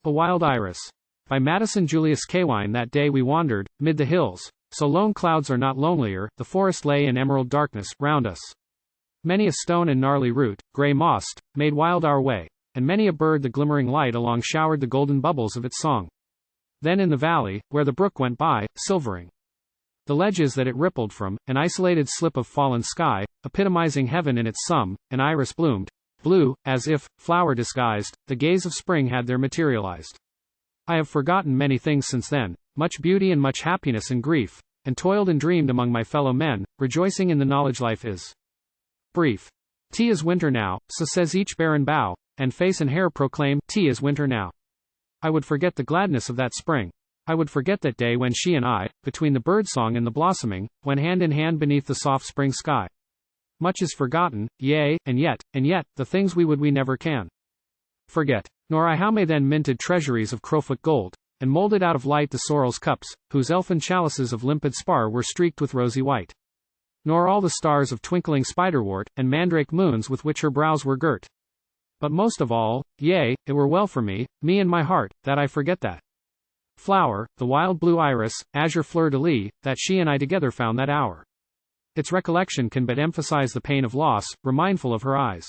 A Wild Iris. By Madison Julius Cawein. That day we wandered, mid the hills, so lone clouds are not lonelier, the forest lay in emerald darkness, round us. Many a stone and gnarly root, grey mossed, made wild our way, and many a bird the glimmering light along showered the golden bubbles of its song. Then in the valley, where the brook went by, silvering the ledges that it rippled from, an isolated slip of fallen sky, epitomizing heaven in its sum, an iris bloomed, blue, as if, flower disguised, the gaze of spring had there materialized. I have forgotten many things since then, much beauty and much happiness and grief, and toiled and dreamed among my fellow men, rejoicing in the knowledge life is brief. Tea is winter now, so says each barren bough, and face and hair proclaim, tea is winter now. I would forget the gladness of that spring. I would forget that day when she and I, between the birdsong and the blossoming, went hand in hand beneath the soft spring sky. Much is forgotten, yea, and yet, the things we would we never can forget. Nor I how may then minted treasuries of crowfoot gold, and molded out of light the sorrel's cups, whose elfin chalices of limpid spar were streaked with rosy white. Nor all the stars of twinkling spiderwort, and mandrake moons with which her brows were girt. But most of all, yea, it were well for me and my heart, that I forget that flower, the wild blue iris, azure fleur-de-lis, that she and I together found that hour. Its recollection can but emphasize the pain of loss, remindful of her eyes.